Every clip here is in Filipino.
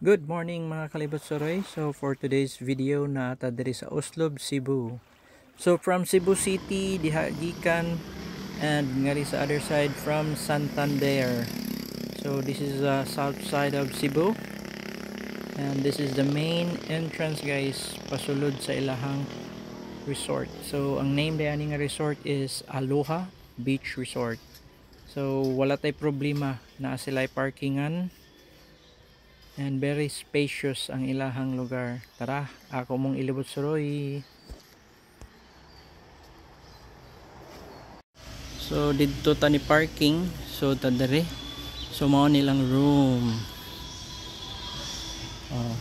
Good morning mga kalibot Soroy. So for today's video na ata diri sa Uslob, Cebu. So from Cebu City diha gikan and ngari sa other side from Santander. So this is the south side of Cebu. And this is the main entrance guys pasulod sa ilahang resort. So ang name diyan nga resort is Aloha Beach Resort. So wala tay problema na sila parkingan. And very spacious ang ilahang lugar. Tara, ako mong ilibot suroy. So dito tani parking. So tadere. So mao nilang room. Oh.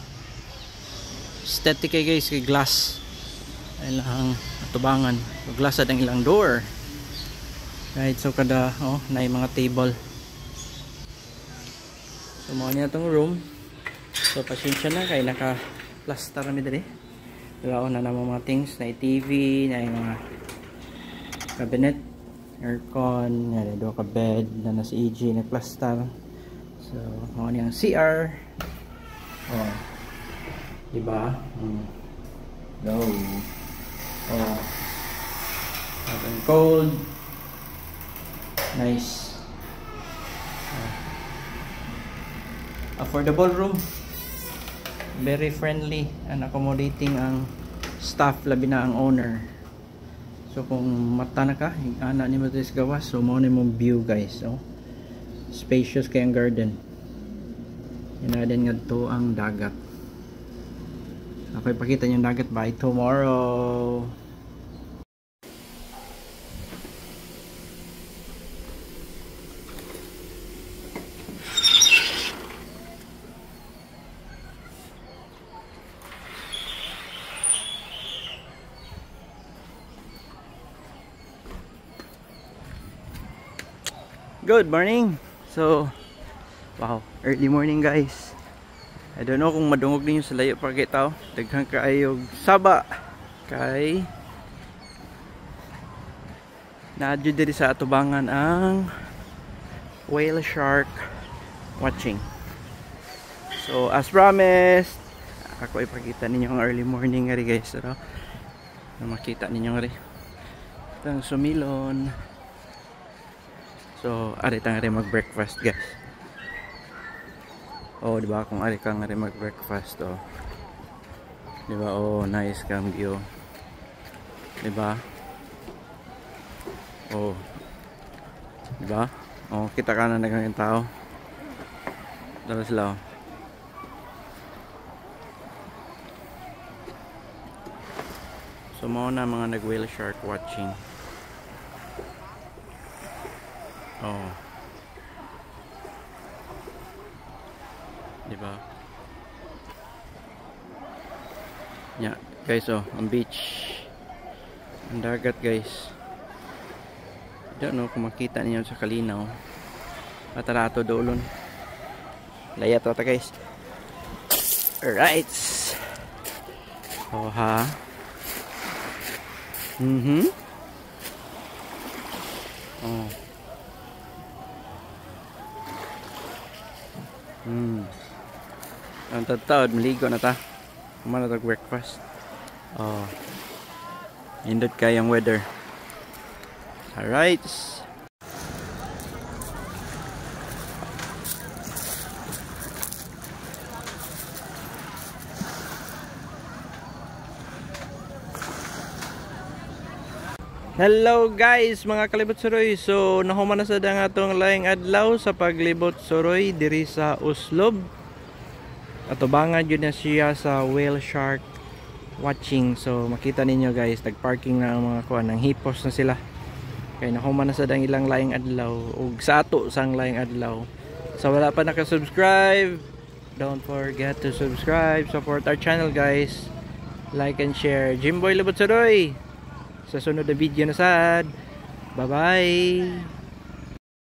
Aesthetic kay guys, kay glass. Ilahang atubangan. So glass at ang ilang door. Right, so kada naay mga table. So mao niya tong room. So pasensya na kay naka-plaster kami dali. Dalaw na naman mga things, na TV, na mga cabinet, aircon, na do ka bed, na nasa EG na plaster. So, mo niyang CR. Oh. Diba? No. Oh. Hot and cold. Nice. Affordable room. Very friendly and accommodating ang staff, labi na ang owner. So kung mata na ka, ana ni mo sa gawas, so mo ni mong view guys. So spacious kay ang garden. Inaden nga to ang dagat. Ako ipakita niyo dagat by tomorrow. Good morning. So, wow, early morning guys. I don't know kung madungog ninyo sa layo pa kita. Daghang kaayog saba kay naadyo diri sa atubangan ang whale shark watching. So, as promised, ako ipakita ninyo ang early morning nga ri guys. So, makita ninyo nga ri. Itang sumilon. So, ari tang mag-breakfast, guys. Oh, di ba? Kung ari kang mag-breakfast, oh. Di ba? Oh, nice kang view. Di ba? Oh. Di ba? Oh, kita ka na ng tao. Dala sila, oh. So, mo na mga nag-whale shark watching. Oh. Diba? Yeah, guys, oh, ang beach. Ang dagat, guys. I don't know kung makita niyo sa kalinaw. Matarato doon. Layat ata, guys. Alright. Oh, ha. Oh. Ang tatawad, maligo na ta. Kumana tag breakfast. Oh. Indot kayang weather. Alright. Hello guys, mga kalibot suroy. So nahuman na sa nga atong laing adlaw sa paglibot suroy diri sa Uslob. Atubangan yun na siya sa whale shark watching. So makita ninyo guys, nagparking na ang mga kuan, ng hipos na sila. Kaya nahuman na sa ilang laing adlaw ug sa ato sang laing adlaw. So wala pa naka-subscribe, don't forget to subscribe, support our channel guys. Like and share. Jimboy Libot Suroy. Sa sunod na video na sad. Bye bye.